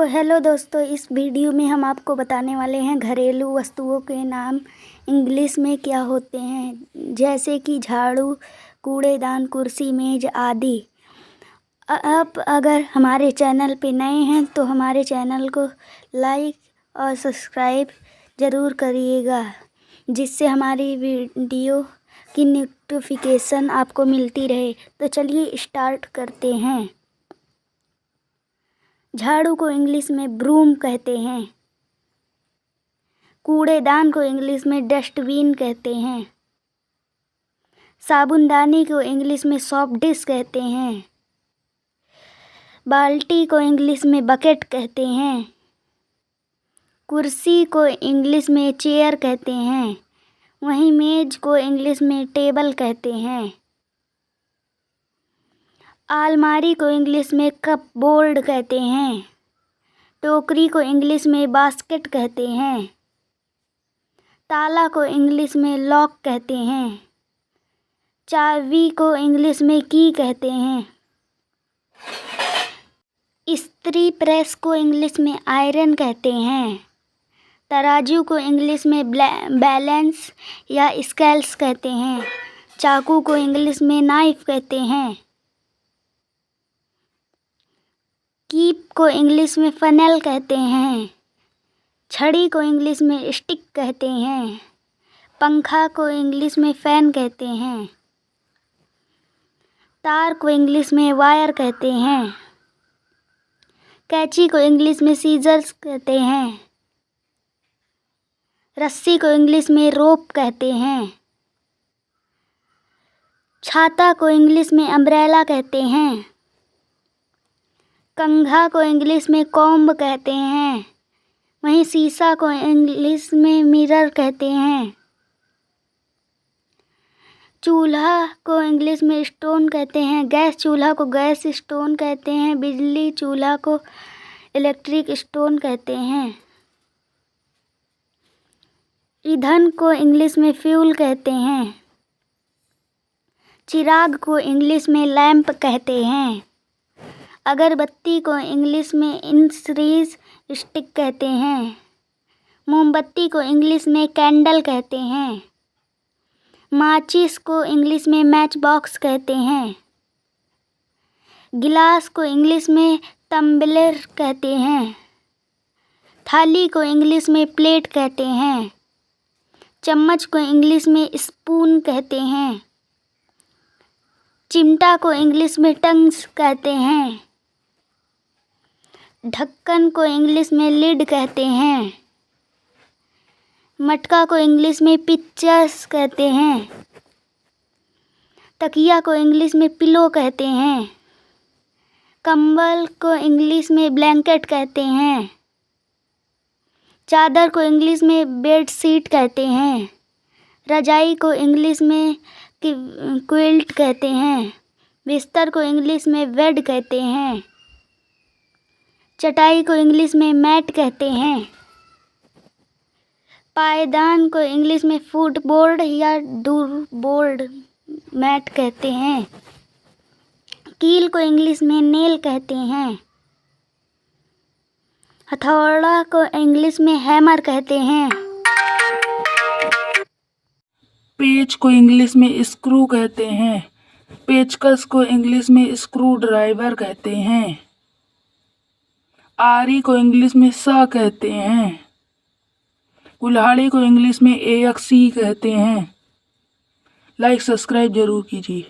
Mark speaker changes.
Speaker 1: तो हेलो दोस्तों, इस वीडियो में हम आपको बताने वाले हैं घरेलू वस्तुओं के नाम इंग्लिश में क्या होते हैं, जैसे कि झाड़ू, कूड़ेदान, कुर्सी, मेज आदि। आप अगर हमारे चैनल पे नए हैं तो हमारे चैनल को लाइक और सब्सक्राइब ज़रूर करिएगा, जिससे हमारी वीडियो की नोटिफिकेशन आपको मिलती रहे। तो चलिए स्टार्ट करते हैं। झाड़ू को इंग्लिश में ब्रूम कहते हैं। कूड़ेदान को इंग्लिश में डस्टबिन कहते हैं। साबुनदानी को इंग्लिश में सोप डिश कहते हैं। बाल्टी को इंग्लिश में बकेट कहते हैं। कुर्सी को इंग्लिश में चेयर कहते हैं। वहीं मेज को इंग्लिश में टेबल कहते हैं। अलमारी को इंग्लिश में कपबोर्ड कहते हैं। टोकरी को इंग्लिश में बास्केट कहते हैं। ताला को इंग्लिश में लॉक कहते हैं। चाबी को इंग्लिश में की कहते हैं। इस्त्री प्रेस को इंग्लिश में आयरन कहते हैं। तराजू को इंग्लिश में बैलेंस या स्केल्स कहते हैं। चाकू को इंग्लिश में नाइफ कहते हैं। कीप को इंग्लिश में फनेल कहते हैं। छड़ी को इंग्लिश में स्टिक कहते हैं। पंखा को इंग्लिश में फैन कहते हैं। तार को इंग्लिश में वायर कहते हैं। कैंची को इंग्लिश में सीजर्स कहते हैं। रस्सी को इंग्लिश में रोप कहते हैं। छाता को इंग्लिश में अम्ब्रेला कहते हैं। कंघा को इंग्लिश में कॉम्ब कहते हैं। वहीं शीशा को इंग्लिश में मिरर कहते हैं। चूल्हा को इंग्लिश में स्टोन कहते हैं। गैस चूल्हा को गैस स्टोन कहते हैं। बिजली चूल्हा को इलेक्ट्रिक स्टोन कहते हैं। ईंधन को इंग्लिश में फ्यूल कहते हैं। चिराग को इंग्लिश में लैंप कहते हैं। अगरबत्ती को इंग्लिश में इंसेंस स्टिक कहते हैं। मोमबत्ती को इंग्लिश में कैंडल कहते हैं। माचिस को इंग्लिश में मैच बॉक्स कहते हैं। गिलास को इंग्लिश में टम्बलर कहते हैं। थाली को इंग्लिश में प्लेट कहते हैं। चम्मच को इंग्लिश में स्पून कहते हैं। चिमटा को इंग्लिश में टंग्स कहते हैं। ढक्कन को इंग्लिश में लिड कहते हैं। मटका को इंग्लिश में पिक्चर्स कहते हैं। तकिया को इंग्लिश में पिलो कहते हैं। कंबल को इंग्लिश में ब्लैंकेट कहते हैं। चादर को इंग्लिश में बेडशीट कहते हैं। रजाई को इंग्लिश में क्विल्ट कहते हैं। बिस्तर को इंग्लिश में बेड कहते हैं। चटाई को इंग्लिश में मैट कहते हैं। पायदान को इंग्लिश में फुटबोर्ड या डोरबोर्ड मैट कहते हैं। कील को इंग्लिश में नेल कहते हैं। हथौड़ा को इंग्लिश में हैमर कहते हैं।
Speaker 2: पेच को इंग्लिश में स्क्रू कहते हैं। पेचकस को इंग्लिश में स्क्रू ड्राइवर कहते हैं। आरी को इंग्लिश में सा कहते हैं। कुल्हाड़ी को इंग्लिश में AXE कहते हैं। लाइक सब्सक्राइब जरूर कीजिए।